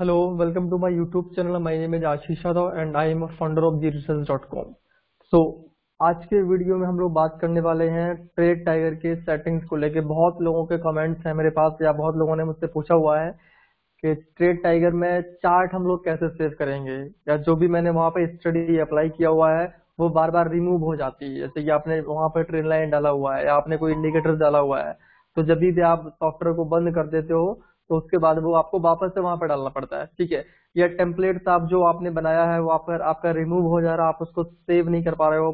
Hello, welcome to my YouTube channel. My name is Ashish Yadav and I am a founder of theresearch.com. So आज के video में हम लोग बात करने वाले हैं ट्रेड टाइगर के सेटिंग्स को लेके। बहुत लोगों के कमेंट्स हैं मेरे पास या बहुत लोगों ने मुझसे पूछा हुआ है कि ट्रेड टाइगर में चार्ट हम लोग कैसे सेव करेंगे, या जो भी मैंने वहाँ पे स्टडी अप्लाई किया हुआ है वो बार बार रिमूव हो जाती है। जैसे कि आपने वहाँ पे ट्रेड लाइन डाला हुआ है या आपने कोई इंडिकेटर डाला हुआ है, तो जब भी आप सॉफ्टवेयर को बंद कर देते हो तो उसके बाद वो आपको वापस से वहां पर डालना पड़ता है। ठीक है, या टेम्पलेट आप जो आपने बनाया है वो आपका रिमूव हो जा रहा है, आप उसको सेव नहीं कर पा रहे हो।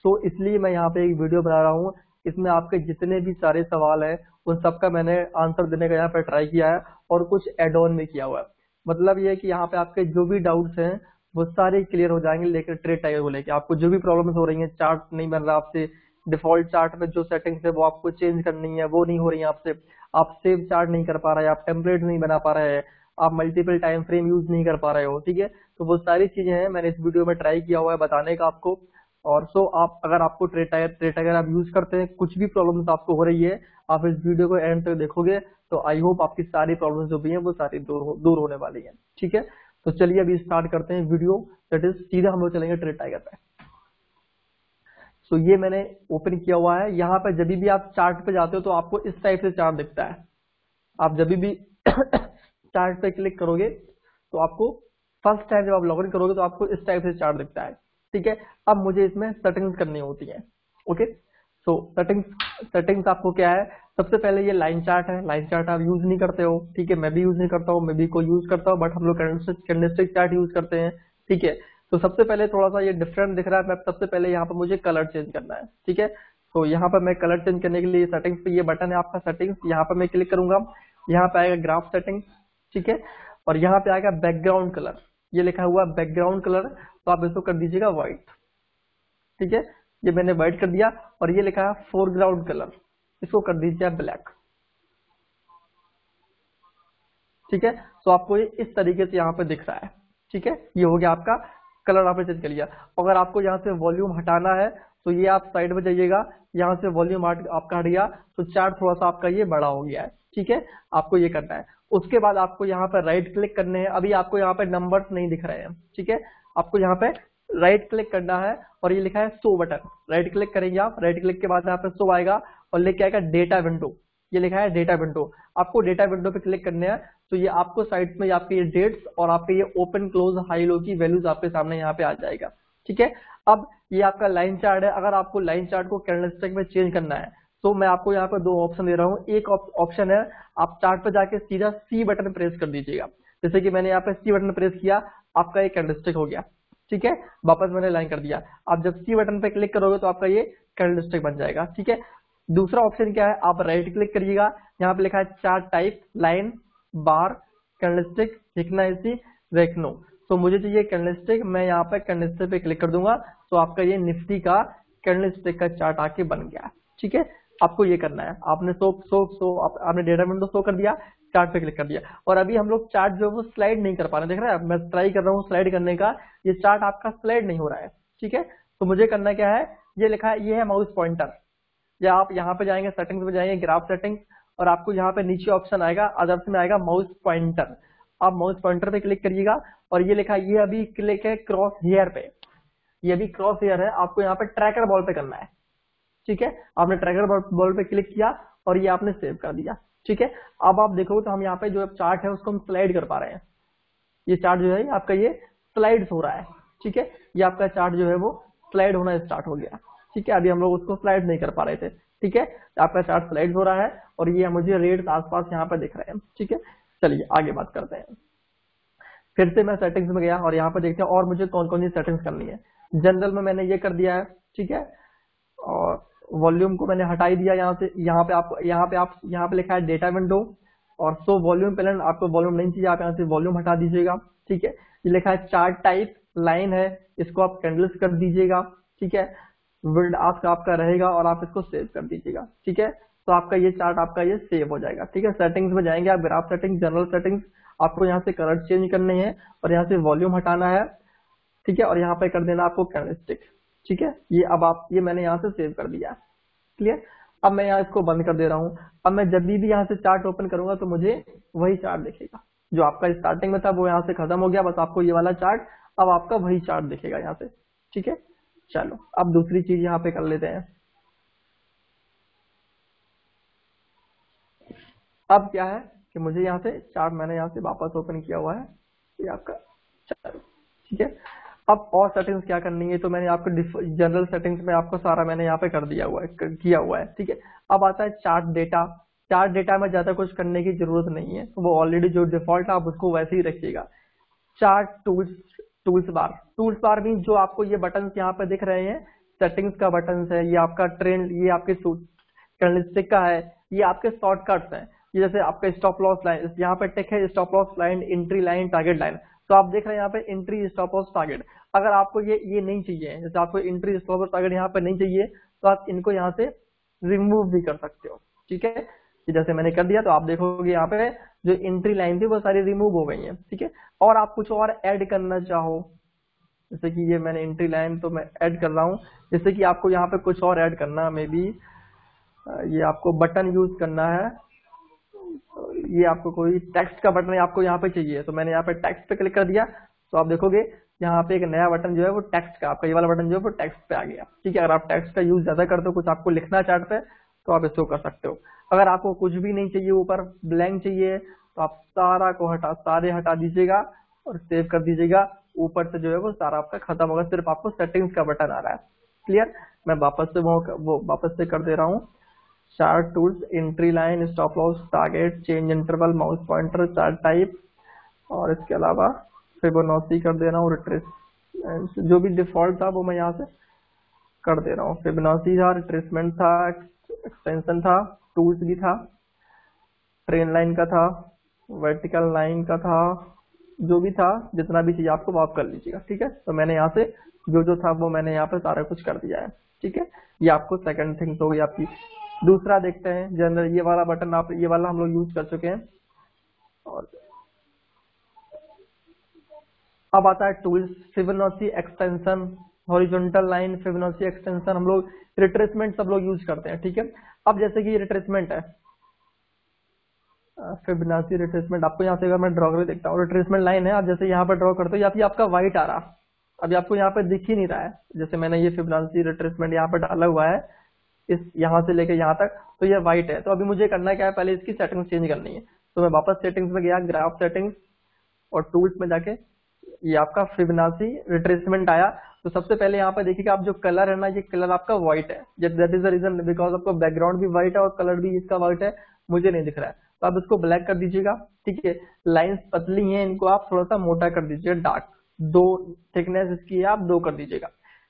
सो इसलिए मैं यहाँ पे एक वीडियो बना रहा हूँ। इसमें आपके जितने भी सारे सवाल है उन सबका मैंने आंसर देने का यहाँ पे ट्राई किया है और कुछ एड ऑन भी किया हुआ है। मतलब ये है कि यहाँ पे आपके जो भी डाउट्स हैं वो सारे क्लियर हो जाएंगे। लेकर ट्रेड टाइगर को लेकर आपको जो भी प्रॉब्लम्स हो रही है, चार्ट नहीं बन रहा आपसे, डिफॉल्ट चार्ट में जो सेटिंग्स है वो आपको चेंज करनी है वो नहीं हो रही है आपसे, आप सेव चार्ट नहीं कर पा रहे हैं, आप टेम्पलेट नहीं बना पा रहे हैं, आप मल्टीपल टाइम फ्रेम यूज नहीं कर पा रहे हो। ठीक है, तो वो सारी चीजें हैं मैंने इस वीडियो में ट्राई किया हुआ है बताने का आपको। और सो आप अगर आपको ट्रेड टाइगर आप यूज करते हैं, कुछ भी प्रॉब्लम्स आपको हो रही है, आप इस वीडियो को एंड तक देखोगे तो आई होप आपकी सारी प्रॉब्लम्स जो भी हैं वो सारी दूर होने वाली है। ठीक है, तो चलिए अभी स्टार्ट करते हैं वीडियो। दैट इज सीधा हम लोग चलेंगे ट्रेड टाइगर पे। सो ये मैंने ओपन किया हुआ है। यहाँ पे जब भी आप चार्ट पे जाते हो तो आपको इस टाइप से चार्ट दिखता है। आप जब भी चार्ट पे क्लिक करोगे तो आपको फर्स्ट टाइम जब आप लॉगिन करोगे तो आपको इस टाइप से चार्ट दिखता है। ठीक है, अब मुझे इसमें सेटिंग्स करनी होती है। ओके, सो सेटिंग्स आपको क्या है, सबसे पहले ये लाइन चार्ट है। लाइन चार्ट आप यूज नहीं करते हो, ठीक है, मैं भी यूज नहीं करता हूँ, मैं भी कोई यूज करता हूँ, बट हम लोग कैंडलस्टिक चार्ट यूज करते हैं। ठीक है, तो सबसे पहले थोड़ा सा ये डिफरेंट दिख रहा है। मैं सबसे पहले यहाँ पर मुझे कलर चेंज करना है। ठीक है, तो यहाँ पर मैं कलर चेंज करने के लिए सेटिंग्स पे ये बटन है आपका सेटिंग्स, यहाँ पर मैं क्लिक करूंगा, यहाँ पे आएगा ग्राफ सेटिंग। ठीक है, और यहाँ पे आएगा बैकग्राउंड कलर, ये लिखा हुआ बैकग्राउंड कलर, तो आप इसको कर दीजिएगा व्हाइट। ठीक है, ये मैंने व्हाइट कर दिया। और ये लिखा है फोरग्राउंड कलर, इसको कर दीजिए ब्लैक। ठीक है, तो आपको ये इस तरीके से यहाँ पे दिख रहा है। ठीक है, ये हो गया आपका कलर, आपने चेंज कर लिया। अगर आपको यहाँ से वॉल्यूम हटाना है तो ये आप साइड में जाइएगा, यहाँ से वॉल्यूम आपका हट गया तो चार्ट थोड़ा सा आपका ये बड़ा हो गया है। ठीक है, आपको ये करना है। उसके बाद आपको यहाँ पर राइट क्लिक करने हैं। अभी आपको यहाँ पे नंबर्स नहीं दिख रहे हैं। ठीक है, आपको यहाँ पे राइट क्लिक करना है और ये लिखा है शो बटन, राइट क्लिक करेंगे आप। राइट क्लिक के बाद यहाँ पे शो आएगा और लेके आएगा डेटा विंडो, ये लिखा है डेटा विंडो। आपको डेटा विंडो पे क्लिक करने हैं तो ये आपको साइड में आपके ये डेट्स और आपके ये ओपन क्लोज हाई लो की वैल्यूज आपके सामने यहाँ पे आ जाएगा। ठीक है, अब ये आपका लाइन चार्ट है। अगर आपको लाइन चार्ट को कैंडलस्टिक में चेंज करना है तो मैं आपको यहाँ पे दो ऑप्शन दे रहा हूँ। एक ऑप्शन है आप चार्ट पे जाके सीधा सी बटन प्रेस कर दीजिएगा। जैसे कि मैंने यहाँ पे सी बटन प्रेस किया, आपका ये कैंडलस्टिक हो गया। ठीक है, वापस मैंने लाइन कर दिया। आप जब सी बटन पे क्लिक करोगे तो आपका ये कैंडलस्टिक बन जाएगा। ठीक है, दूसरा ऑप्शन क्या है, आप राइट क्लिक करिएगा, यहाँ पे लिखा है चार्ट टाइप, लाइन, बार, कैंडलस्टिक, हिकनाइसी, रेक्नो। तो मुझे चाहिए कैंडलस्टिक, मैं यहाँ पे कैंडलस्टिक पे क्लिक कर दूंगा तो आपका ये निफ्टी का कैंडलस्टिक का चार्ट आके बन गया। ठीक है, आपको ये करना है। आपने आपने डेटा विंडो शो कर दिया, चार्ट पे क्लिक कर दिया। और अभी हम लोग चार्ट जो है वो स्लाइड नहीं कर पा रहे, देख रहे हैं, मैं ट्राई कर रहा हूँ स्लाइड करने का, ये चार्ट आपका स्लाइड नहीं हो रहा है। ठीक है, तो मुझे करना क्या है, ये लिखा है, ये है माउस पॉइंटर, या आप यहाँ पे जाएंगे सेटिंग्स में जाएंगे ग्राफ सेटिंग्स और आपको यहाँ पे नीचे ऑप्शन आएगा अदर्स में आएगा माउस पॉइंटर। आप माउस पॉइंटर पे क्लिक करिएगा और ये लिखा है, ये अभी क्लिक है क्रॉस हेयर पे, ये अभी क्रॉस हेयर है, आपको यहाँ पे ट्रैकर बॉल पे करना है। ठीक है, आपने ट्रैकर बॉल पे क्लिक किया और ये आपने सेव कर दिया। ठीक है, अब आप देखोगे तो हम यहाँ पे जो चार्ट है उसको हम स्लाइड कर पा रहे हैं। ये चार्ट जो है आपका ये स्लाइड हो रहा है। ठीक है, ये आपका चार्ट जो है वो स्लाइड होना स्टार्ट हो गया। ठीक है, अभी हम लोग उसको स्लाइड नहीं कर पा रहे थे। ठीक है, आपका चार्ट स्लाइड हो रहा है और ये मुझे रेट्स आसपास यहाँ पर दिख रहे हैं। ठीक है, चलिए आगे बात करते हैं। फिर से मैं सेटिंग्स में गया और यहाँ पर देखते हैं और मुझे कौन कौन सी सेटिंग्स करनी है। जनरल में मैंने ये कर दिया है। ठीक है, और वॉल्यूम को मैंने हटा ही दिया यहाँ से। यहाँ पे लिखा है डेटा विंडो और सो वॉल्यूम पैनल, आपको वॉल्यूम नहीं चाहिए, आप यहाँ से वॉल्यूम हटा दीजिएगा। ठीक है, ये लिखा है चार्ट टाइप, लाइन है, इसको आप कैंडल्स कर दीजिएगा। ठीक है, विल्ड आस्क आपका रहेगा और आप इसको सेव कर दीजिएगा। ठीक है, तो आपका ये चार्ट आपका ये सेव हो जाएगा। ठीक है, सेटिंग्स में जाएंगे आप, ग्राफ सेटिंग, जनरल सेटिंग्स, आपको यहाँ से कलर चेंज करने हैं और यहाँ से वॉल्यूम हटाना है। ठीक है, और यहाँ पे कर देना आपको कैंडलस्टिक। ठीक है, ये अब आप ये मैंने यहाँ से सेव कर दिया। क्लियर, अब मैं यहाँ इसको बंद कर दे रहा हूँ। अब मैं जब भी यहाँ से चार्ट ओपन करूंगा तो मुझे वही चार्ट दिखेगा जो आपका स्टार्टिंग में था वो यहाँ से खत्म हो गया, बस आपको ये वाला चार्ट, अब आपका वही चार्ट दिखेगा यहाँ से। ठीक है, चलो अब दूसरी चीज यहाँ पे कर लेते हैं। अब क्या है कि मुझे यहाँ से चार्ट मैंने यहाँ से वापस ओपन किया हुआ है, ये आपका, चलो ठीक है। अब और सेटिंग्स क्या करनी है, तो मैंने आपको जनरल सेटिंग्स में आपको सारा मैंने यहाँ पे कर दिया हुआ है, किया हुआ है। ठीक है, अब आता है चार्ट डेटा। चार्ट डेटा में ज्यादा कुछ करने की जरूरत नहीं है, वो ऑलरेडी जो डिफॉल्ट है आप उसको वैसे ही रखिएगा। चार्ट टूल्स बार मीन जो आपको ये बटन यहाँ पे दिख रहे हैं, सेटिंग्स का बटन है, ये आपका ट्रेंड, ये आपके कैंडलस्टिक का है, ये आपके शॉर्टकट्स हैं। ये जैसे आपका स्टॉप लॉस लाइन, यहाँ पे टिक है stop loss line, entry line, target line, तो आप देख रहे हैं यहाँ पे एंट्री, स्टॉप लॉस, टारगेट। अगर आपको ये नहीं चाहिए, जैसे आपको एंट्री, स्टॉप लॉस, टारगेट यहाँ पे नहीं चाहिए, तो आप इनको यहाँ से रिमूव भी कर सकते हो। ठीक है, जैसे मैंने कर दिया, तो आप देखोगे यहाँ पे जो एंट्री लाइन थी वो सारी रिमूव हो गई है। ठीक है, और आप कुछ और ऐड करना चाहो, जैसे कि ये मैंने एंट्री लाइन तो मैं ऐड कर रहा हूँ, जैसे कि आपको यहाँ पे कुछ और ऐड करना, मे बी ये आपको बटन यूज करना है, ये आपको कोई टेक्स्ट का बटन आपको यहाँ पे चाहिए, तो मैंने यहाँ पे टेक्स्ट पे क्लिक कर दिया, तो आप देखोगे यहाँ पे एक नया बटन जो है वो टेक्स्ट का, आपका ये वाला बटन जो है वो टेक्स्ट पे आ गया। ठीक है, अगर आप टेक्स्ट का यूज ज्यादा करते हो, कुछ आपको लिखना चार्ट पे, तो आप इसको कर सकते हो। अगर आपको कुछ भी नहीं चाहिए, ऊपर ब्लैंक चाहिए, तो आप सारे हटा दीजिएगा और सेव कर दीजिएगा। ऊपर से जो है वो सारा आपका खत्म होगा, सिर्फ आपको सेटिंग्स का बटन आ रहा है। क्लियर, मैं वापस से वो वापस से कर दे रहा हूँ। Chart tools, entry line, stop loss, target, change interval, mouse pointer, chart type, और इसके अलावा फिबोनाची कर दे रहा हूँ, रिट्रेस जो भी डिफॉल्ट था वो मैं यहाँ से कर दे रहा हूँ। फिबोनाची था, रिट्रेसमेंट था, एक्सटेंशन था, टूल्स भी था, ट्रेन लाइन का था, वर्टिकल लाइन का था, जो भी था, जितना भी चीज आपको वो आप कर लीजिएगा। ठीक है, तो मैंने यहाँ से जो था वो मैंने यहाँ पे सारा कुछ कर दिया है। ठीक है, ये आपको सेकंड थिंग्स हो गई आपकी। दूसरा देखते हैं जनरल, ये वाला बटन आप, ये वाला हम लोग यूज कर चुके हैं। और अब आता है tools, Fibonacci extension, horizontal line, Fibonacci extension, हम लोग रिट्रेसमेंट सब लोग यूज करते हैं। ठीक है, अब जैसे कि ये रिट्रेसमेंट है, फिबोनाची रिट्रेसमेंट, आपको यहाँ से अगर मैं ड्रॉ करके देखता हूँ, रिट्रेसमेंट लाइन है, आप जैसे यहाँ पर ड्रॉ करते हो, या फिर आपका व्हाइट आ रहा, अभी आपको यहाँ पे दिख ही नहीं रहा है, जैसे मैंने ये फिबोनाची रिट्रेसमेंट यहाँ पे डाला हुआ है, इस यहाँ से लेके यहाँ तक, तो ये व्हाइट है। तो अभी मुझे करना क्या है, पहले इसकी सेटिंग्स चेंज करनी है, तो मैं वापस सेटिंग्स में गया, ग्राफ सेटिंग्स, और टूल्स में जाके ये आपका फिबोनाची रिट्रेसमेंट आया। तो सबसे पहले यहाँ पे देखिएगा, आप जो कलर है ना, ये कलर आपका व्हाइट है, that is the reason, because आपका बैकग्राउंड भी व्हाइट है और कलर भी इसका व्हाइट है, मुझे नहीं दिख रहा है, तो आप इसको ब्लैक कर दीजिएगा। ठीक है, लाइंस पतली हैं, इनको आप थोड़ा सा मोटा कर दीजिएगा, डार्क, 2 थिकनेस इसकी आप 2 कर दीजिएगा।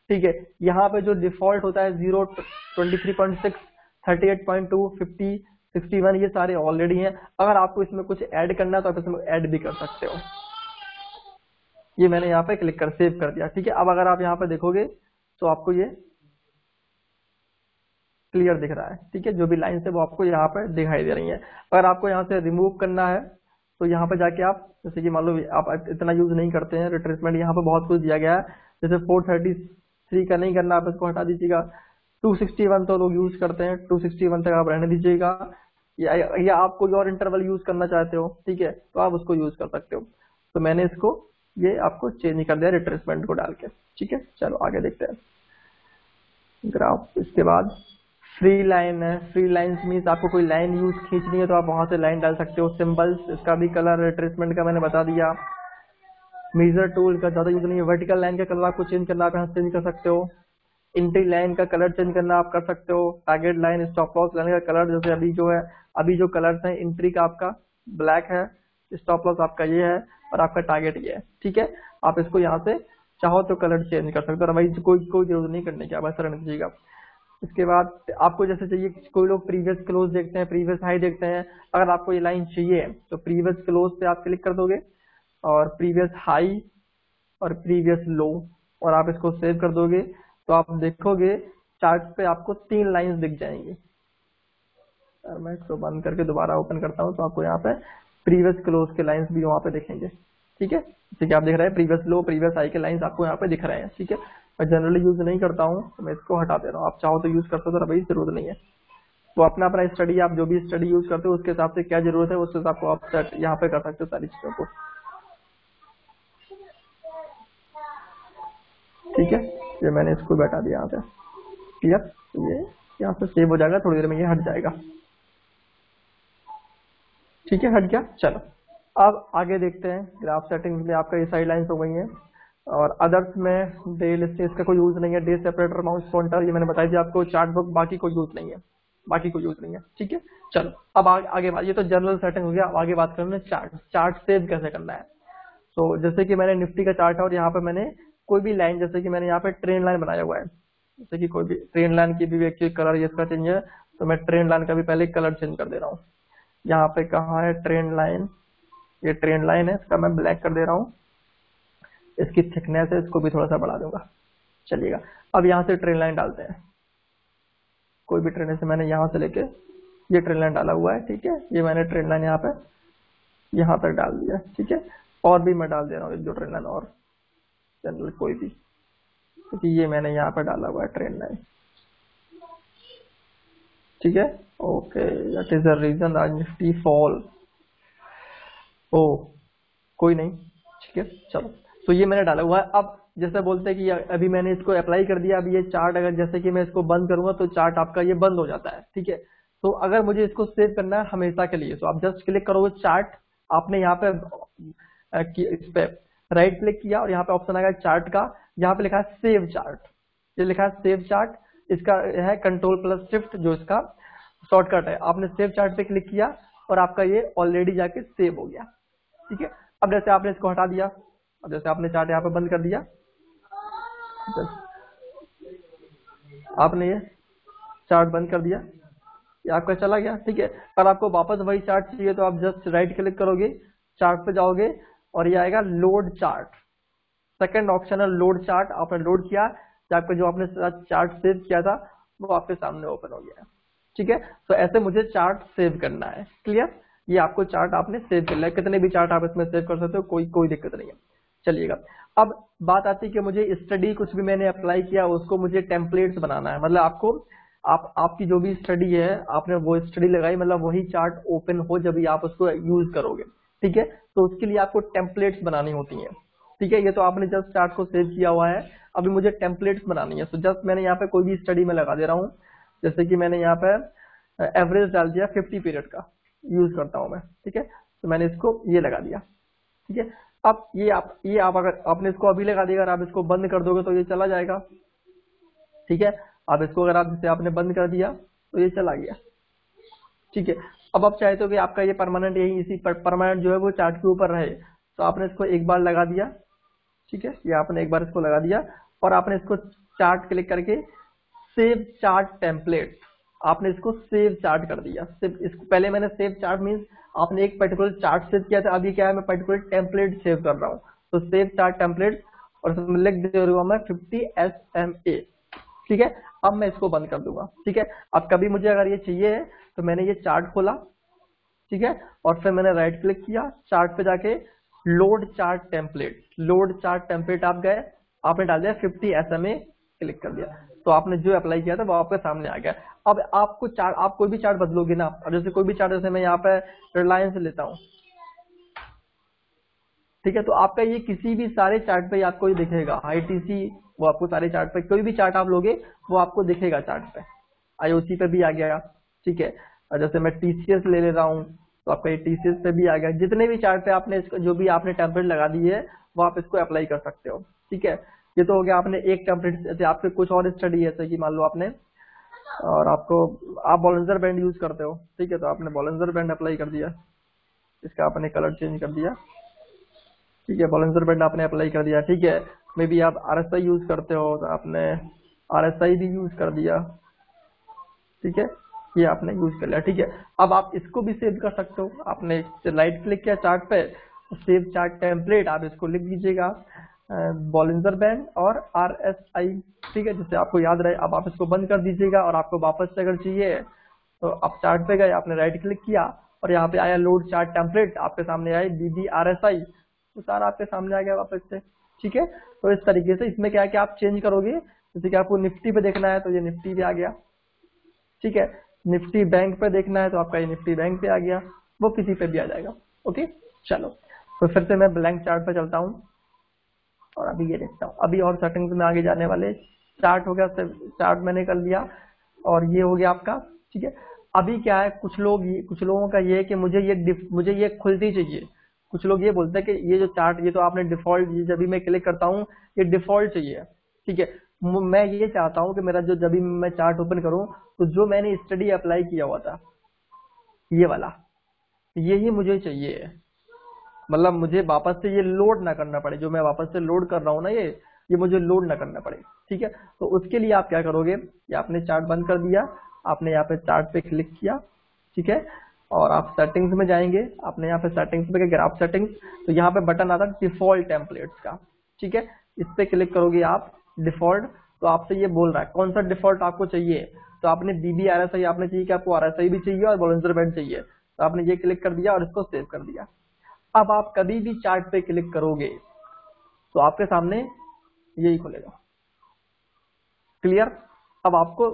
ठीक है, यहाँ पे जो डिफॉल्ट होता है 0, 23.6, 38.2, 50, 61, ये सारे ऑलरेडी हैं। अगर आपको इसमें कुछ ऐड करना है तो आप इसमें ऐड भी कर सकते हो। ये मैंने यहाँ पे क्लिक कर सेव कर दिया। ठीक है, अब अगर आप यहाँ पे देखोगे तो आपको ये क्लियर दिख रहा है। ठीक है, जो भी लाइन है वो आपको यहाँ पे दिखाई दे रही है। अगर आपको यहाँ से रिमूव करना है तो यहाँ पे जाके आप, जैसे कि मान लो आप इतना यूज नहीं करते हैं रिट्रेसमेंट, यहाँ पे बहुत कुछ दिया गया है, जैसे 433 का नहीं करना, आप इसको हटा दीजिएगा। 261 तो लोग यूज करते हैं, 261 तक आप रहने दीजिएगा, या आप कोई और इंटरवल यूज करना चाहते हो, ठीक है, तो आप उसको यूज कर सकते हो। तो मैंने इसको ये आपको चेंज कर दिया रिट्रेसमेंट को डाल के। ठीक है, चलो आगे देखते हैं ग्राफ। इसके बाद फ्री लाइन है, फ्री लाइन मीन्स आपको कोई लाइन यूज खींचनी है तो आप वहां से लाइन डाल सकते हो। सिंबल्स, इसका भी कलर रिट्रेसमेंट का मैंने बता दिया। मेजर टूल का ज्यादा यूज नहीं है। वर्टिकल लाइन का कलर आपको चेंज करना, आप यहाँ चेंज कर सकते हो। एंट्री लाइन का कलर चेंज करना आप कर सकते हो। Target line, stop loss line का कलर, जैसे अभी जो है, अभी जो कलर्स है, एंट्री का आपका ब्लैक है, स्टॉप लॉस आपका ये है, और आपका टारगेट ये है। ठीक है, आप इसको यहाँ से चाहो तो कलर चेंज कर सकते हो, अदरवाइज कोई जरूरत नहीं करने की, आप ऐसा रहने दीजिएगा। इसके बाद आपको जैसे चाहिए, कोई लोग प्रीवियस क्लोज देखते हैं, प्रीवियस हाई देखते हैं, अगर आपको ये लाइन चाहिए तो प्रीवियस क्लोज पे आप क्लिक कर दोगे, और प्रीवियस हाई और प्रीवियस लो, और आप इसको सेव कर दोगे, तो आप देखोगे चार्ट पे आपको 3 लाइंस दिख जाएंगी। और मैं इसको बंद करके दोबारा ओपन करता हूँ, तो आपको यहाँ पे प्रीवियस क्लोज के लाइंस भी वहाँ पे दिखेंगे। ठीक है, ठीक है, आप देख रहे हैं प्रीवियस लो, प्रीवियस हाई के लाइंस आपको यहाँ पे दिख रहे हैं। ठीक है, मैं जनरली यूज नहीं करता हूँ, तो मैं इसको हटा दे रहा हूँ, आप चाहो तो यूज कर सकते हो, अभी जरूरत नहीं है। वो अपना अपना स्टडी, आप जो भी स्टडी यूज करते हो उसके हिसाब से क्या जरूरत है उस हिसाब को आप सेट यहाँ पे कर सकते हो सारी चीजों को। ठीक है, ये मैंने इसको बैठा दिया यहाँ पे। क्लियर, ये यहाँ पे सेव हो जाएगा, थोड़ी देर में ये हट जाएगा। ठीक है, हट गया। चलो अब आगे देखते हैं। ग्राफ सेटिंग्स में आपका ये सारी लाइन्स हो गई हैं, और अदर्स में डे लिस्टिंग का कोई यूज नहीं है। डे सेपरेटर, माउस पॉइंटर, ये मैंने बताया थी आपको। चार्ट बुक, बाकी कोई यूज नहीं है, बाकी कोई यूज नहीं है। ठीक है, चलो अब आगे बात, ये तो जनरल सेटिंग हो गया। अब आगे बात करना है चार्ट सेव कैसे करना है। तो जैसे कि मैंने निफ्टी का चार्ट है और यहाँ पे मैंने कोई भी लाइन, जैसे कि मैंने यहाँ पे ट्रेन लाइन बनाया हुआ है, जैसे कि कोई भी ट्रेन लाइन की भी एक कलर ये इसका चेंज है, तो मैं ट्रेन लाइन का भी पहले कलर चेंज कर दे रहा हूँ। यहाँ पे कहाँ है ट्रेन लाइन, ये ट्रेन लाइन है, इसका मैं ब्लैक कर दे रहा हूँ। इसकी थिकनेस है, इसको भी थोड़ा सा बढ़ा दूंगा। चलिएगा, अब यहाँ से ट्रेन लाइन डालते हैं। कोई भी ट्रेन, से मैंने यहाँ से लेके ये ट्रेन लाइन डाला हुआ है। ठीक है, ये मैंने ट्रेन लाइन यहाँ तक डाल दिया। ठीक है, और भी मैं डाल दे रहा हूँ एक दो ट्रेन लाइन और, जनरल कोई भी, क्योंकि ये मैंने यहाँ पर डाला हुआ है ट्रेन लाइन। ठीक है, okay, that is the reason आज निफ्टी फॉल। ओ कोई नहीं, ठीक है, चलो। तो ये मैंने डाला हुआ है। अब जैसे बोलते हैं कि अभी मैंने इसको अप्लाई कर दिया, अब ये चार्ट अगर जैसे कि मैं इसको बंद करूंगा तो चार्ट आपका ये बंद हो जाता है। ठीक है, तो अगर मुझे इसको सेव करना है हमेशा के लिए, तो आप जस्ट क्लिक करोगे चार्ट, आपने यहाँ पे इस पे राइट क्लिक किया और यहाँ पे ऑप्शन आएगा चार्ट का, यहाँ पे लिखा है सेव चार्ट, ये लिखा है सेव चार्ट, इसका है Ctrl+Shift जो इसका शॉर्टकट है। आपने सेव चार्ट पे क्लिक किया और आपका ये ऑलरेडी जाके सेव हो गया। ठीक है, अब जैसे आपने इसको हटा दिया, अब जैसे आपने चार्ट यहाँ पे बंद कर दिया, आपने ये चार्ट बंद कर दिया, ये आपका चला गया। ठीक है, पर आपको वापस वही चार्ट चाहिए तो आप जस्ट राइट क्लिक करोगे, चार्ट पे जाओगे और ये आएगा लोड चार्ट। सेकंड ऑप्शन है लोड चार्ट, आपने लोड किया, आपका जो आपने चार्ट सेव किया था वो आपके सामने ओपन हो गया। ठीक है, तो ऐसे मुझे चार्ट सेव करना है। क्लियर, ये आपको चार्ट आपने सेव कर लिया, कितने भी चार्ट आप इसमें सेव कर सकते हो, कोई दिक्कत नहीं है। चलिएगा, अब बात आती है कि मुझे स्टडी कुछ भी मैंने अप्लाई किया उसको मुझे टेम्पलेट्स बनाना है। मतलब आपको आपकी जो भी स्टडी है आपने वो स्टडी लगाई, मतलब वही चार्ट ओपन हो जब भी आप उसको यूज करोगे। ठीक है, तो उसके लिए आपको टेम्पलेट्स बनानी होती हैं। ठीक है, ये तो आपने जस्ट चार्ट को सेव किया हुआ है, अभी मुझे टेम्पलेट्स बनानी है। तो जस्ट मैंने यहाँ पे कोई भी स्टडी में लगा दे रहा हूँ, जैसे कि मैंने यहाँ पे एवरेज डाल दिया 50 पीरियड का यूज करता हूँ मैं। ठीक है, तो मैंने इसको ये लगा दिया। ठीक है, अब ये आप अगर आपने इसको अभी लगा दिया, अगर आप इसको बंद कर दोगे तो ये चला जाएगा। ठीक है, अब इसको अगर आप जैसे आपने बंद कर दिया तो ये चला गया। ठीक है, अब आप चाहते हो कि आपका ये परमानेंट यही इसी परमानेंट जो है वो चार्ट के ऊपर रहे, तो आपने इसको एक बार लगा दिया। ठीक है, ये आपने एक बार इसको लगा दिया और आपने इसको चार्ट क्लिक करके सेव चार्ट टेम्पलेट, आपने इसको सेव चार्ट कर दिया। इसको पहले मैंने सेव चार्ट मींस आपने एक पर्टिकुलर चार्ट सेव किया था, अभी क्या है मैं पर्टिकुलर टेम्पलेट सेव कर रहा हूँ। तो सेव चार्ट टेम्पलेट और इसमें लिख दे रहा हूँ मैं 50 SMA। ठीक है, अब मैं इसको बंद कर दूंगा। ठीक है, अब कभी मुझे अगर ये चाहिए तो मैंने ये चार्ट खोला, ठीक है, और फिर मैंने राइट क्लिक किया, चार्ट पे जाके load chart template, load chart template आप गए, आपने डाल दिया 50 SMA, क्लिक कर दिया, तो आपने जो अप्लाई किया था वो आपके सामने आ गया। अब आपको चार्ट, आप कोई भी चार्ट बदलोगे ना, और जैसे कोई भी चार्ट, जैसे मैं यहाँ पे रिलायंस लेता हूँ, ठीक है, तो आपका ये किसी भी सारे चार्ट पे आपको ये दिखेगा। ITC वो आपको सारे चार्ट पे, कोई भी चार्ट आप लोगे वो आपको दिखेगा चार्ट पे। IOC पे भी आ गया। ठीक है, और जैसे मैं TCS ले रहा हूँ तो आपका ये TCS पे भी आ गया। जितने भी चार्ट पे आपने जो भी आपने टेम्पलेट लगा दी है वो आप इसको अप्लाई कर सकते हो। ठीक है, ये तो हो गया आपने एक टेम्पलेट। जैसे आपके कुछ और स्टडी है, जैसे कि मान लो आपने और आप बॉलिंजर बैंड यूज करते हो, ठीक है, तो आपने बॉलिंजर बैंड अप्लाई कर दिया, इसका आपने कलर चेंज कर दिया। ठीक है, बॉलिंजर बैंड आपने अप्लाई कर दिया। ठीक है, मे बी आप RSI यूज करते हो तो आपने RSI भी यूज कर दिया। ठीक है, ये आपने यूज कर लिया। ठीक है, अब आप इसको भी सेव कर सकते हो। आपने राइट क्लिक किया चार्ट पे, सेव चार्ट टेम्पलेट, आप इसको लिख दीजिएगा बॉलिंजर बैंड और RSI। ठीक है, जिससे आपको याद रहे। अब आप इसको बंद कर दीजिएगा और आपको वापस से अगर चाहिए तो आप चार्ट पे गए, आपने राइट क्लिक किया और यहाँ पे आया लोड चार्ट टेम्पलेट, आपके सामने आए BB RSI, तो सारा आपके सामने आ गया वापस से। ठीक है, तो इस तरीके से इसमें क्या है कि आप चेंज करोगे, जैसे कि आपको निफ्टी पे देखना है तो ये निफ्टी भी आ गया। ठीक है, निफ्टी बैंक पे देखना है तो आपका ये निफ्टी बैंक पे आ गया, वो किसी पे भी आ जाएगा। ओके चलो, तो फिर से मैं ब्लैंक चार्ट पे चलता हूँ और अभी ये देखता हूँ। अभी और सेटिंग्स में आगे जाने वाले, चार्ट हो गया, चार्ट मैंने कर लिया और ये हो गया आपका। ठीक है, अभी क्या है, कुछ लोगों का ये है कि मुझे ये खुलती चाहिए। कुछ लोग ये बोलते हैं कि ये जो चार्ट, ये तो आपने डिफॉल्ट, जब भी मैं क्लिक करता हूँ ये डिफॉल्ट चाहिए। ठीक है, मैं ये चाहता हूँ कि मेरा जो, जब भी मैं चार्ट ओपन करूँ तो जो मैंने स्टडी अप्लाई किया हुआ था ये वाला, यही मुझे चाहिए। मतलब मुझे वापस से ये लोड ना करना पड़े, जो मैं वापस से लोड कर रहा हूँ ना, ये मुझे लोड ना करना पड़े। ठीक है, तो उसके लिए आप क्या करोगे, ये आपने चार्ट बंद कर दिया, आपने यहाँ पे चार्ट पे क्लिक किया। ठीक है, और आप सेटिंग्स में जाएंगे, आपने यहाँ पे सेटिंग्स पे ग्राफ सेटिंग्स, तो यहाँ पे बटन आता है डिफॉल्ट टेम्पलेट्स का। ठीक है, इस पे क्लिक करोगे आप, डिफॉल्ट, तो आपसे ये बोल रहा है कौन सा डिफॉल्ट आपको चाहिए। तो आपने BBRSI आपने चाहिए कि आपको RSI भी चाहिए और बॉलिंजर बैंड चाहिए, तो आपने ये क्लिक कर दिया और इसको सेव कर दिया। अब आप कभी भी चार्ट पे क्लिक करोगे तो आपके सामने यही खुलेगा। क्लियर, अब आपको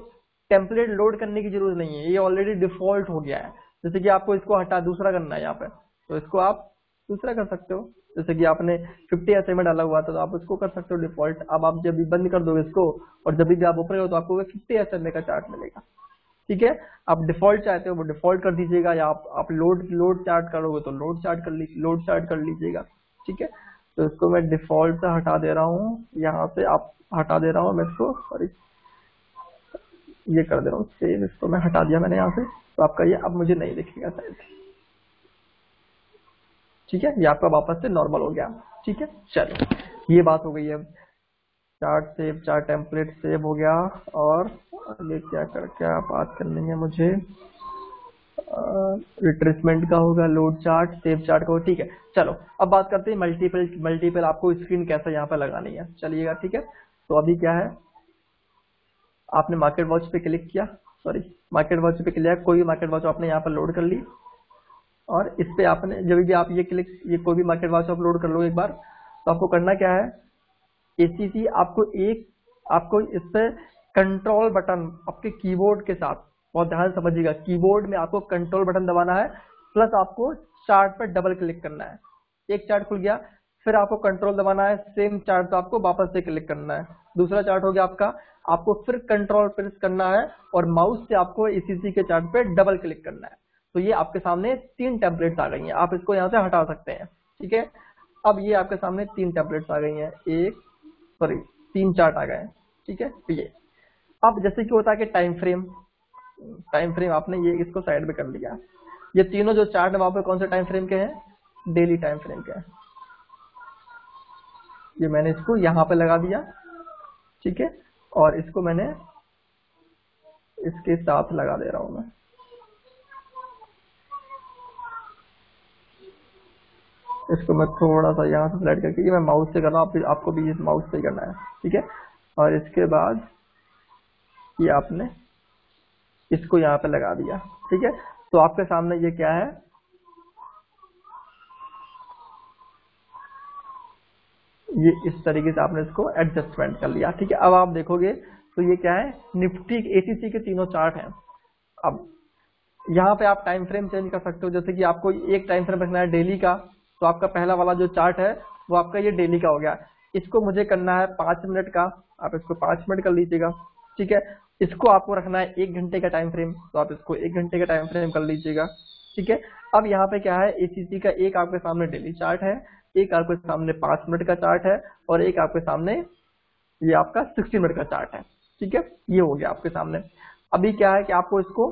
टेम्पलेट लोड करने की जरूरत नहीं है, ये ऑलरेडी डिफॉल्ट हो गया है। जैसे कि आपको इसको हटा दूसरा करना है यहाँ पे, तो इसको आप दूसरा कर सकते हो। जैसे कि आपने 50 ऐसे में डाला हुआ था तो आप उसको कर सकते हो डिफॉल्ट। अब आप जब भी बंद कर दोगे इसको और जब भी आप ओपन करोगे तो आपको 50 ऐसे का चार्ट मिलेगा। ठीक है, आप डिफॉल्ट चाहते हो वो डिफॉल्ट कर दीजिएगा, या आप लोड चार्ट करोगे तो लोड चार्ट कर लीजिएगा। ठीक है, तो इसको मैं डिफॉल्ट से हटा दे रहा हूँ, यहाँ से आप हटा दे रहा हूँ मैं इसको, सॉरी ये कर दे रहा हूँ सेव, इसको मैं हटा दिया मैंने यहाँ से, तो आपका ये अब मुझे नहीं दिखेगा शायद। ठीक है, ये आपका वापस से नॉर्मल हो गया। ठीक है, चलो ये बात हो गई है, chart save, chart template save हो गया। और आगे क्या बात करनी है मुझे, रिट्रेसमेंट का होगा, लोड चार्ट, सेव चार्ट का। ठीक है, चलो अब बात करते हैं मल्टीपल आपको स्क्रीन कैसे यहाँ पे लगानी है। चलिएगा, ठीक है, तो अभी क्या है, आपने मार्केट वॉच पे क्लिक किया, सॉरी मार्केट वॉच पे क्लिक, कोई भी मार्केट वॉच आपने यहाँ पर लोड कर ली, और इस पे आपने जब भी आप ये कोई भी मार्केट वॉच अपलोड कर लो एक बार, तो आपको करना क्या है, ACC आपको इस पे कंट्रोल बटन आपके कीबोर्ड के साथ, बहुत ध्यान से समझिएगा, कीबोर्ड में आपको कंट्रोल बटन दबाना है, प्लस आपको चार्ट पर डबल क्लिक करना है। एक चार्ट खुल गया, फिर आपको कंट्रोल दबाना है, सेम चार्ट पे आपको वापस से क्लिक करना है। दूसरा चार्ट हो गया आपका, आपको फिर कंट्रोल प्रेस करना है और माउस से आपको ACC के चार्ट पे डबल क्लिक करना है। तो ये आपके सामने 3 टेम्पलेट्स आ गई हैं, आप इसको यहाँ से हटा सकते हैं। ठीक है, अब ये आपके सामने 3 टेम्पलेट्स आ गई हैं, 3 चार्ट आ गए हैं। ठीक है, ये अब जैसे कि होता है कि टाइम फ्रेम आपने ये इसको साइड में कर लिया, ये तीनों जो चार्ट है वहां पे कौन से टाइम फ्रेम के हैं, डेली टाइम फ्रेम के हैं। ये मैंने इसको यहाँ पे लगा दिया। ठीक है, और इसको मैंने इसके साथ लगा दे रहा हूं मैं, इसको मैं थोड़ा सा यहाँ से स्लाइड करके, ये मैं माउस से कर रहा हूँ, आपको भी इस माउस से ही करना है। ठीक है, और इसके बाद ये आपने इसको यहाँ पे लगा दिया। ठीक है, तो आपके सामने ये क्या है, ये इस तरीके से आपने इसको एडजस्टमेंट कर लिया। ठीक है, अब आप देखोगे तो ये क्या है, निफ्टी ACC के तीनों चार्ट हैं। अब यहाँ पे आप टाइम फ्रेम चेंज कर सकते हो, जैसे कि आपको एक टाइम फ्रेम रखना है डेली का, तो आपका पहला वाला जो चार्ट है वो आपका ये डेली का हो गया। इसको मुझे करना है 5 मिनट का, आप इसको 5 मिनट कर लीजिएगा। ठीक है, इसको आपको रखना है 1 घंटे का टाइम फ्रेम, तो आप इसको 1 घंटे का टाइम फ्रेम कर लीजिएगा। ठीक है, अब यहाँ पे क्या है, ACC का एक आपके सामने डेली चार्ट है, एक आपके सामने 5 मिनट का चार्ट है, और एक आपके सामने ये आपका 60 मिनट का चार्ट है। ठीक है, ये हो गया आपके सामने। अभी क्या है कि आपको इसको,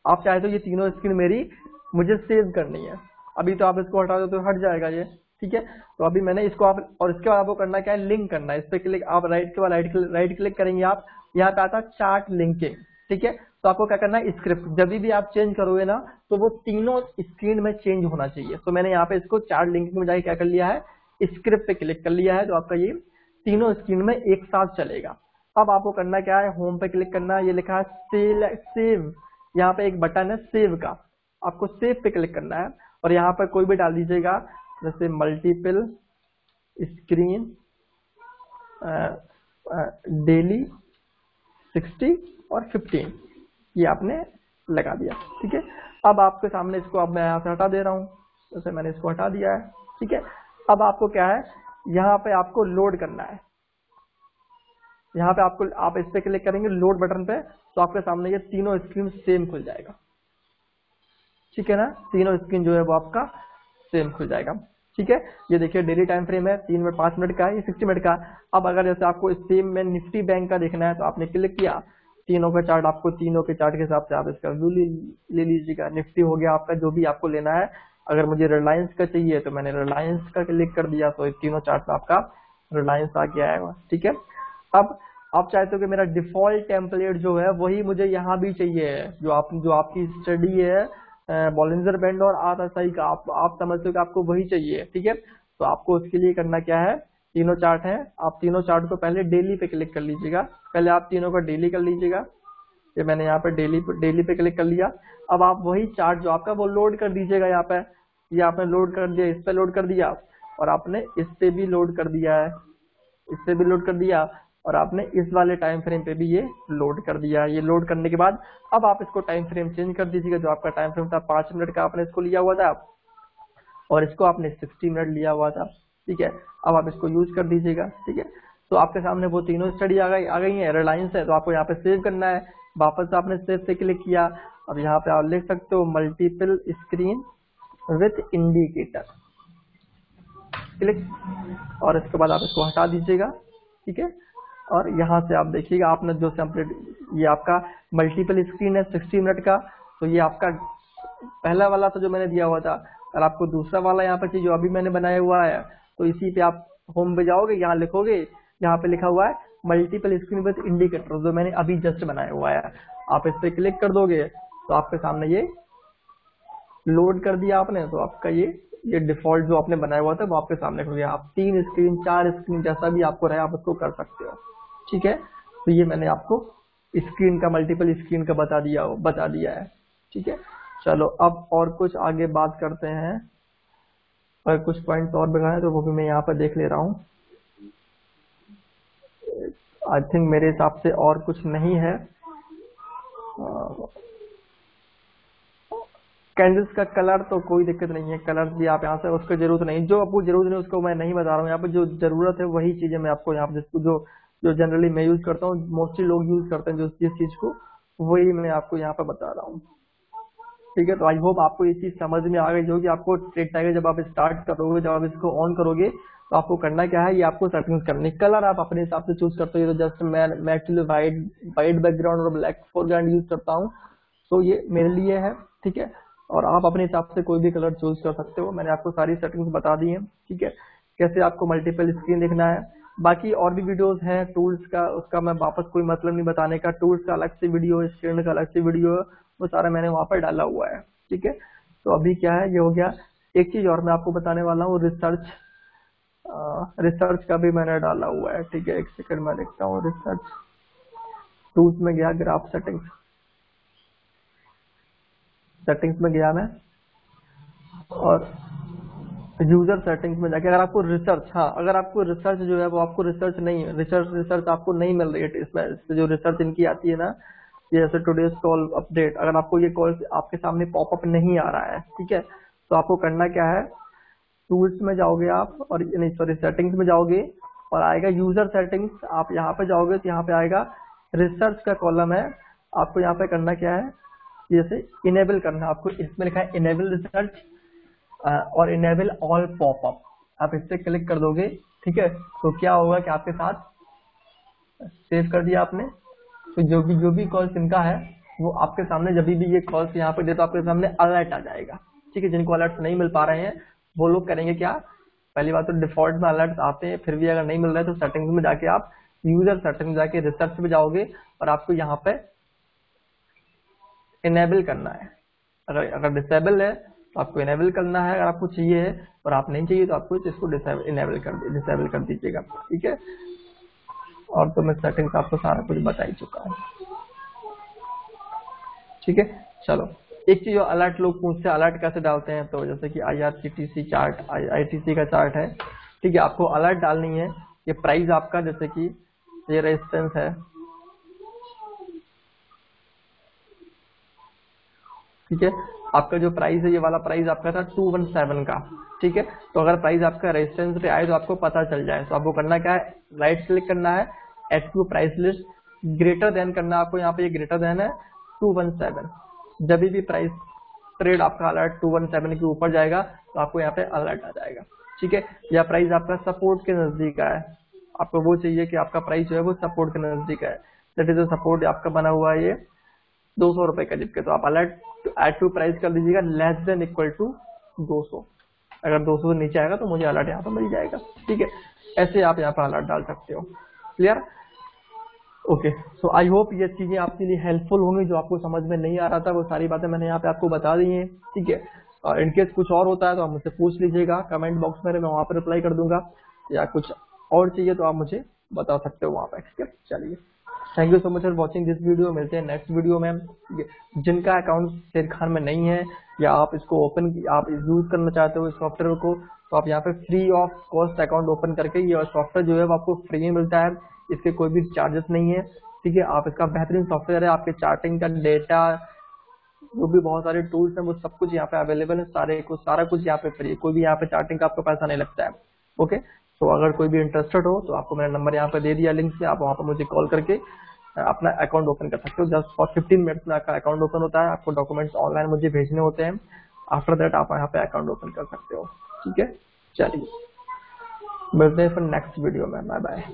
आप चाहे तो ये तीनों स्क्रीन मेरी मुझे सेव करनी है, अभी तो आप इसको हटा दो तो हट जाएगा ये। ठीक है, तो अभी मैंने इसको आप, और इसके बाद आपको करना क्या है, लिंक करना है। इस पे क्लिक, आप राइट क्लिक करेंगे, आप यहाँ पे आता है चार्ट लिंकिंग। ठीक है, तो आपको क्या करना है, स्क्रिप्ट जब भी आप चेंज करोगे ना तो वो तीनों स्क्रीन में चेंज होना चाहिए। तो मैंने यहाँ पे इसको चार्ट लिंकिंग में जाके क्या कर लिया है, स्क्रिप्ट पे क्लिक कर लिया है, तो आपका ये तीनों स्क्रीन में एक साथ चलेगा। अब आपको करना क्या है, होम पे क्लिक करना है, ये लिखा है सेव, यहाँ पे एक बटन है सेव का, आपको सेव पे क्लिक करना है, और यहाँ पर कोई भी डाल दीजिएगा, जैसे मल्टीपल स्क्रीन डेली 60 और 15। ये आपने लगा दिया। ठीक है, अब आपके सामने इसको अब मैं यहाँ से हटा दे रहा हूँ, जैसे मैंने इसको हटा दिया है। ठीक है, अब आपको क्या है, यहाँ पे आपको लोड करना है। यहाँ पे आपको, आप इस पे क्लिक करेंगे लोड बटन पे, तो आपके सामने ये तीनों स्क्रीन सेम खुल जाएगा। ठीक है ना, तीनों स्क्रीन जो है वो आपका सेम खुल जाएगा। ठीक है, ये देखिए डेली टाइम फ्रेम है, 3 मिनट 5 मिनट का है, ये 60 मिनट का। अब अगर जैसे आपको सेम में निफ्टी बैंक का देखना है तो आपने क्लिक किया, तीनों का चार्ट, आपको तीनों के चार्ट के हिसाब से आप इसका व्यू ले लीजिएगा। निफ्टी हो गया आपका, जो भी आपको लेना है। अगर मुझे रिलायंस का चाहिए तो मैंने रिलायंस का क्लिक कर दिया, तो तीनों चार्ट में आपका रिलायंस आ गया है। ठीक है, अब आप चाहते हो कि मेरा डिफॉल्ट टेम्पलेट जो है वही मुझे यहाँ भी चाहिए, जो आपकी स्टडी है बॉलिंजर बैंड और आरएसआई का, आप समझते हो कि आपको वही चाहिए। ठीक है, तो आपको उसके लिए करना क्या है, तीनों चार्ट हैं, आप तीनों चार्ट को पहले डेली पे क्लिक कर लीजिएगा। पहले आप तीनों को डेली कर लीजिएगा, ये मैंने यहाँ पे डेली पे क्लिक कर लिया। अब आप वही चार्ट जो आपका वो लोड कर दीजिएगा यहाँ पे, ये आपने लोड कर दिया, इस पे लोड कर दिया, और आपने इस पे भी लोड कर दिया है, इससे भी लोड कर दिया, और आपने इस वाले टाइम फ्रेम पे भी ये लोड कर दिया। ये लोड करने के बाद अब आप इसको टाइम फ्रेम चेंज कर दीजिएगा। जो आपका टाइम फ्रेम था 5 मिनट का, आपने इसको लिया हुआ था, और इसको आपने 60 मिनट लिया हुआ था। ठीक है, अब आप इसको यूज कर दीजिएगा। ठीक है, तो आपके सामने वो तीनों स्टडी आ गई है, रिलायंस है, तो आपको यहाँ पे सेव करना है। वापस आपने सेव पे क्लिक किया, अब यहाँ पे आप लिख सकते हो multiple screen with indicator, click, और इसके बाद आप इसको हटा दीजिएगा। ठीक है, और यहाँ से आप देखिएगा, आपने जो टेम्पलेट, ये आपका मल्टीपल स्क्रीन है 60 मिनट का, तो ये आपका पहला वाला था जो मैंने दिया हुआ था। और आपको दूसरा वाला यहाँ पे चाहिए जो अभी मैंने बनाया हुआ है, तो इसी पे आप होम पे जाओगे, यहाँ लिखोगे, यहाँ पे लिखा हुआ है मल्टीपल स्क्रीन विद इंडिकेटर, जो मैंने अभी जस्ट बनाया हुआ है। आप इस पे क्लिक कर दोगे तो आपके सामने ये लोड कर दिया आपने, तो आपका ये डिफॉल्ट जो आपने बनाया हुआ था वो आपके सामने खुल गया। आप 3 स्क्रीन 4 स्क्रीन जैसा भी आपको रहे आप उसको कर सकते हो। ठीक है, तो ये मैंने आपको स्क्रीन का, मल्टीपल स्क्रीन का बता दिया है। ठीक है, चलो अब और कुछ आगे बात करते हैं। अगर कुछ पॉइंट और बताएं तो वो भी मैं यहाँ पर देख ले रहा हूँ। आई थिंक मेरे हिसाब से और कुछ नहीं है। कैंडल्स का कलर तो कोई दिक्कत नहीं है, कलर भी आप यहाँ से, उसको जरूरत नहीं, जो आपको जरूरत नहीं उसको मैं नहीं बता रहा हूँ। यहाँ पर जो जरूरत है वही चीजें मैं आपको यहाँ पर, जो जनरली मैं यूज करता हूँ, मोस्टली लोग यूज करते हैं जिस चीज को, वही मैं आपको यहाँ पर बता रहा हूँ। ठीक है, तो आई होप आपको ये चीज समझ में आ गई होगी। आपको ट्रेड टाइगर जब आप स्टार्ट करोगे, जब आप इसको ऑन करोगे, तो आपको करना क्या है, ये आपको सेटिंग्स करनी। कलर आप अपने हिसाब से चूज करते हो, तो जस्ट मैं एक्चुअली वाइट बैकग्राउंड और ब्लैक फोरग्राउंड यूज करता हूँ, तो ये मेरे लिए है। ठीक है, और आप अपने हिसाब से कोई भी कलर चूज कर सकते हो। मैंने आपको सारी सेटिंग्स बता दी है। ठीक है, कैसे आपको मल्टीपल स्क्रीन देखना है। बाकी और भी वीडियोस हैं टूल्स का, उसका मैं वापस कोई मतलब नहीं बताने का। टूल्स का अलग से वीडियो, स्क्रीन का अलग से वीडियो, वो सारा मैंने वहां पर डाला हुआ है। ठीक है, तो अभी क्या है, ये हो गया। एक चीज और मैं आपको बताने वाला हूँ, रिसर्च का भी मैंने डाला हुआ है। ठीक है, एक सेकंड में देखता हूँ। रिसर्च टूल्स में गया, ग्राफ सेटिंग्स में गया मैं, और यूजर सेटिंग्स में जाके अगर आपको रिसर्च, अगर आपको रिसर्च जो है वो आपको रिसर्च आपको नहीं मिल रही है इसमें जो रिसर्च इनकी आती है ना, जैसे टुडेज कॉल अपडेट, अगर आपको ये कॉल आपके सामने पॉपअप नहीं आ रहा है, ठीक है, तो आपको करना क्या है, टूल्स में जाओगे आप, और नहीं सॉरी सेटिंग्स में जाओगे, और आएगा यूजर सेटिंग्स। आप यहाँ पे जाओगे तो यहाँ पे आएगा रिसर्च का कॉलम है। आपको यहाँ पे करना क्या है, जैसे इनेबल करना, आपको इसमें लिखा है इनेबल रिसर्च और इनेबल ऑल पॉपअप। आप इस पे क्लिक कर दोगे, ठीक है, तो क्या होगा कि आपके साथ सेव कर दिया आपने, तो जो भी कॉल्स इनका है वो आपके सामने, जब भी ये कॉल्स यहाँ पे दे तो आपके सामने अलर्ट आ जाएगा। ठीक है, जिनको अलर्ट नहीं मिल पा रहे हैं वो लोग करेंगे क्या, पहली बात तो डिफॉल्ट में अलर्ट आते हैं, फिर भी अगर नहीं मिल रहा है तो सेटिंग्स में जाके आप यूजर सेटिंग में जाके रिसर्च में जाओगे और आपको यहाँ पे इनेबल करना है। अगर डिसेबल है तो आपको इनेबल करना है, अगर आपको चाहिए है, और आप नहीं चाहिए तो आपको इसको डिसेबल कर दीजिएगा। ठीक है, और तो मैं सेटिंग्स आपको सारा कुछ बता ही चुका है। ठीक है, चलो एक चीज अलर्ट लोग पूछते हैं, अलर्ट कैसे डालते हैं, तो जैसे कि IRCTC चार्ट, ITC का चार्ट है, ठीक है, आपको अलर्ट डालनी है। ये प्राइस आपका, जैसे कि ये रेजिस्टेंस है, ठीक है। आपका जो प्राइस है, ये वाला प्राइस आपका था 217 का, ठीक है। तो अगर प्राइस आपका रेजिस्टेंस पे आए तो आपको पता चल जाए, तो आपको करना क्या है, राइट क्लिक करना है, add to price list, greater than करना है आपको, यहाँ पे ये ग्रेटर देन है 217। जब भी प्राइस ट्रेड आपका अलर्ट 217 के ऊपर जाएगा तो आपको यहाँ पे अलर्ट आ जाएगा, ठीक है। या प्राइस आपका सपोर्ट के नजदीक है, आपको वो चाहिए कि आपका प्राइस जो है वो सपोर्ट के नजदीक है, दैट इज सपोर्ट आपका बना हुआ है ये 200 रुपए करीब के, तो आप अलर्ट एड टू प्राइस कर दीजिएगा लेस देन इक्वल टू 200। अगर 200 से नीचे आएगा तो मुझे अलर्ट यहाँ पर मिल जाएगा, ठीक है। ऐसे आप यहाँ पर अलर्ट डाल सकते हो। Clear? Okay, so I hope ये चीजें आपके लिए हेल्पफुल होंगी। जो आपको समझ में नहीं आ रहा था वो सारी बातें मैंने यहाँ पे आपको बता दी हैं, ठीक है। और इनकेस कुछ और होता है तो आप मुझसे पूछ लीजिएगा कमेंट बॉक्स में, मैं वहाँ पर रिप्लाई कर दूंगा, या कुछ और चाहिए तो आप मुझे बता सकते हो वहाँ पे, ठीक है। चलिए, thank you so much for watching this video. मिलते हैं नेक्स्ट वीडियो में। जिनका अकाउंट शेर खान में नहीं है, या आप इसको ओपन आप यूज करना चाहते हो इस सॉफ्टवेयर को, तो आप यहाँ पे free of cost account open करके, ये सॉफ्टवेयर जो है वो आपको फ्री में मिलता है, इसके कोई भी चार्जेस नहीं है, ठीक है। आप इसका बेहतरीन सॉफ्टवेयर है, आपके चार्टिंग का डेटा, जो भी बहुत सारे टूल्स हैं वो सब कुछ यहाँ पे अवेलेबल है, सारा कुछ यहाँ पे फ्री है, कोई भी यहाँ पे चार्टिंग का आपको पैसा नहीं लगता है। ओके, तो अगर कोई भी इंटरेस्टेड हो तो आपको मैंने नंबर यहाँ पे दे दिया लिंक से, आप वहाँ पर मुझे कॉल करके अपना अकाउंट ओपन कर सकते हो। जस्ट फॉर 15 मिनट्स में आपका अकाउंट ओपन होता है, आपको डॉक्यूमेंट्स ऑनलाइन मुझे भेजने होते हैं, आफ्टर दैट आप यहाँ पे अकाउंट ओपन कर सकते हो, ठीक है। चलिए, मिलते हैं फिर नेक्स्ट वीडियो में, बाय बाय।